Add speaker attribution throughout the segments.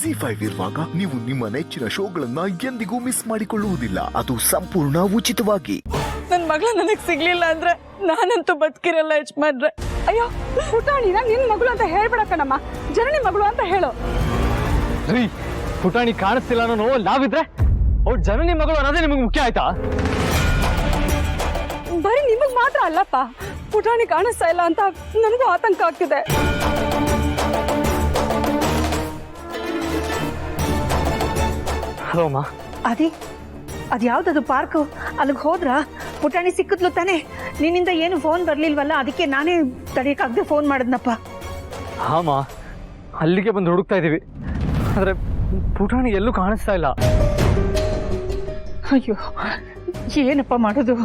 Speaker 1: ZEE5 ಇರುವಾಗ ನೀವು ನಿಮ್ಮ ನೆಚ್ಚಿನ ಶೋಗಳನ್ನ ಎಂದಿಗೂ ಮಿಸ್ ಮಾಡಿಕೊಳ್ಳುವುದಿಲ್ಲ. ಅದು ಸಂಪೂರ್ಣ ಉಚಿತವಾಗಿ.
Speaker 2: ನನ್ ಮಗಳ ನನಗ್ ಸಿಗ್ಲಿಲ್ಲ ಅಂದ್ರೆ ನಾನಂತೂ ಬದುಕಿರಲ್ಲ ಯಜಮಾನ್ರೆ.
Speaker 3: ಅಯ್ಯೋ ಪುಟಾಣಿನ ನಿನ್ ಮಗಳು ಅಂತ ಹೇಳ್ಬೇಡ ಕಣಮ್ಮ, ಜನನಿ ಮಗಳು ಅಂತ ಹೇಳು.
Speaker 4: ರೀ, ಪುಟಾಣಿ ಕಾಣಿಸ್ತಿಲ್ಲ ಅನ್ನೋ ನೋವು ನಾವಿದ್ರೆ ಅವ್ರು ಜನನಿ ಮಗಳು ಅನ್ನೋದೇ ನಿಮಗೆ ಮುಖ್ಯ ಆಯ್ತಾ?
Speaker 3: ಬರೀ ನಿಮಗ್ ಮಾತ್ರ ಅಲ್ಲಪ್ಪ, ಪುಟಾಣಿ ಕಾಣಿಸ್ತಾ ಇಲ್ಲ ಅಂತ ನನಗೂ ಆತಂಕ ಆಗ್ತಿದೆ.
Speaker 4: ಹಲೋ ಅಮ್ಮ.
Speaker 5: ಅದ್ಯಾವ್ದದು ಪಾರ್ಕು? ಅಲ್ಲಿಗೆ ಹೋದ್ರ ಪುಟಾಣಿ ಸಿಕ್ಕಿದ್ಲು ತಾನೆ? ನಿನ್ನಿಂದ ಏನು ಫೋನ್ ಬರ್ಲಿಲ್ವಲ್ಲ, ಅದಕ್ಕೆ ನಾನೇ ತಡೆಯಕ್ಕಾಗದೆ ಫೋನ್ ಮಾಡಿದ್ನಪ್ಪ.
Speaker 4: ಹಾಮ, ಅಲ್ಲಿಗೆ ಬಂದು ಹುಡುಕ್ತಾ ಇದೀವಿ, ಆದ್ರೆ ಪುಟಾಣಿ ಎಲ್ಲೂ ಕಾಣಿಸ್ತಾ ಇಲ್ಲ.
Speaker 5: ಅಯ್ಯೋ, ಏನಪ್ಪ ಮಾಡೋದು?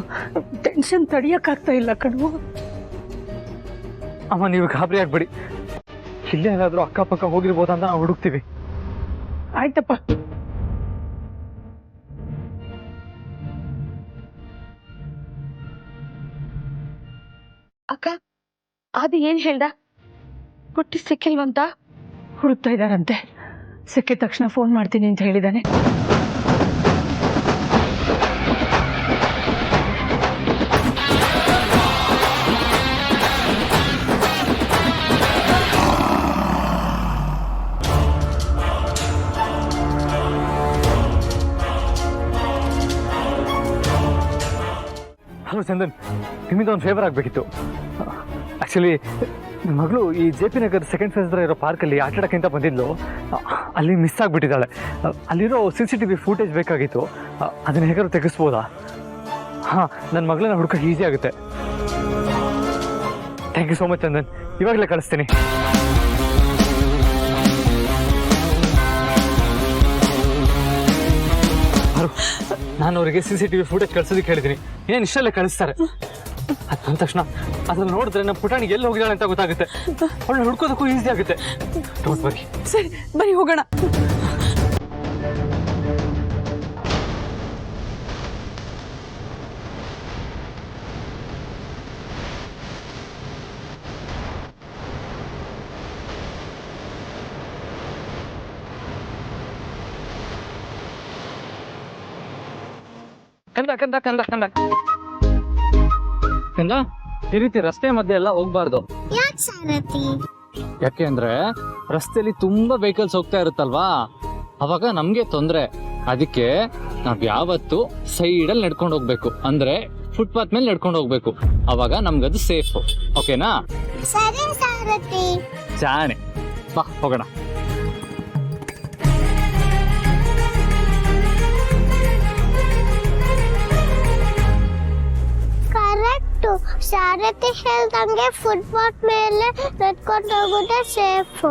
Speaker 5: ಟೆನ್ಷನ್ ತಡಿಯಕ್ಕಾಗ್ತಾ ಇಲ್ಲ ಕಣು.
Speaker 4: ಅಮ್ಮ, ನೀವು ಗಾಬರಿ ಆಗ್ಬೇಡಿ, ಇಲ್ಲೇ ಏನಾದ್ರೂ ಅಕ್ಕಪಕ್ಕ ಹೋಗಿರ್ಬೋದಂತ ನಾವು ಹುಡುಕ್ತೀವಿ.
Speaker 5: ಆಯ್ತಪ್ಪ.
Speaker 3: ಅಕ್ಕ, ಅದು ಏನ್ ಹೇಳ್ದ? ಪುಟ್ಟಿ ಸಿಕ್ಕಿಲ್ವಂತ?
Speaker 5: ಹುಡುಕ್ತಾ ಇದ್ದಾರಂತೆ. ಸಿಕ್ಕಿದ ತಕ್ಷಣ ಫೋನ್ ಮಾಡ್ತೀನಿ ಅಂತ ಹೇಳಿದಾನೆ.
Speaker 4: ಹಲೋ ಚಂದನ್, ನಿಮ್ಮಿಂದ ಒಂದು ಫೇವರ್ ಆಗಬೇಕಿತ್ತು. ಆ್ಯಕ್ಚುಲಿ ನನ್ನ ಮಗಳು ಈ JP ನಗರ್ ಸೆಕೆಂಡ್ ಫೇಸ್ ಹತ್ರ ಇರೋ ಪಾರ್ಕಲ್ಲಿ ಆಟ ಆಡೋಕ್ಕಿಂತ ಬಂದಿದ್ಲು. ಅಲ್ಲಿ ಮಿಸ್ ಆಗಿಬಿಟ್ಟಿದ್ದಾಳೆ. ಅಲ್ಲಿರೋ CCTV ಫೂಟೇಜ್ ಬೇಕಾಗಿತ್ತು. ಅದನ್ನ ಹೇಗಾದ್ರು ತೆಗೆಸ್ಬೋದಾ? ಹಾಂ, ನನ್ನ ಮಗಳನ್ನ ಹುಡುಕಕ್ಕೆ ಈಸಿ ಆಗುತ್ತೆ. Thank you so much Chandan, ಇವಾಗಲೇ ಕಳಿಸ್ತೀನಿ. ನಾನು ಅವರಿಗೆ CCTV ಫೂಟೇಜ್ ಕಳ್ಸೋದಕ್ಕೆ ಹೇಳಿದ್ದೀನಿ. ಏನು ಇಷ್ಟಲ್ಲೇ ಕಳಿಸ್ತಾರೆ. ಅದು ಬಂದ ತಕ್ಷಣ ಅದ್ರಲ್ಲಿ ನೋಡಿದ್ರೆ ನಮ್ಮ ಪುಟಾಣಿ ಎಲ್ಲಿ ಹೋಗಿದ್ದಾಳೆ ಅಂತ ಗೊತ್ತಾಗುತ್ತೆ. ಅವಳು ಹುಡ್ಕೋದಕ್ಕೂ ಈಸಿ ಆಗುತ್ತೆ. Don't worry.
Speaker 3: ಸರಿ, ಬರೀ ಹೋಗೋಣ.
Speaker 4: ಕಂದ, ಈ ರೀತಿ ರಸ್ತೆ ಮಧ್ಯೆ ಎಲ್ಲ ಹೋಗ್ಬಾರ್ದು. ಯಾಕೆ ಅಂದ್ರೆ ರಸ್ತೆಯಲ್ಲಿ ತುಂಬಾ ವೆಹಿಕಲ್ಸ್ ಹೋಗ್ತಾ ಇರುತ್ತಲ್ವಾ, ಅವಾಗ ನಮ್ಗೆ ತೊಂದ್ರೆ. ಅದಕ್ಕೆ ನಾವ್ ಯಾವತ್ತು ಸೈಡಲ್ಲಿ ನಡ್ಕೊಂಡು ಹೋಗ್ಬೇಕು, ಅಂದ್ರೆ ಫುಟ್ಪಾತ್ ಮೇಲೆ ನಡ್ಕೊಂಡು ಹೋಗ್ಬೇಕು. ಅವಾಗ ನಮ್ಗದು ಸೇಫ್. ಓಕೆನಾ? ಜಾಣೆ, ಬಾ ಹೋಗೋಣ.
Speaker 6: ಸಾರಥಿ ಹೇಳ್ದಂಗೆ ಫುಟ್ಪಾತ್ ಮೇಲೆ ನಡ್ಕೊಂಡು ಹೋಗೋದೇ ಸೇಫ್.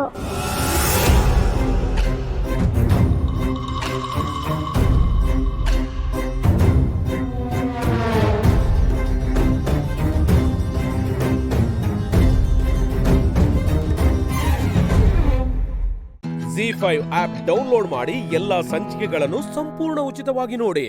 Speaker 7: ZEE5 ಆಪ್ ಡೌನ್ಲೋಡ್ ಮಾಡಿ ಎಲ್ಲಾ ಸಂಚಿಕೆಗಳನ್ನು ಸಂಪೂರ್ಣ ಉಚಿತವಾಗಿ ನೋಡಿ.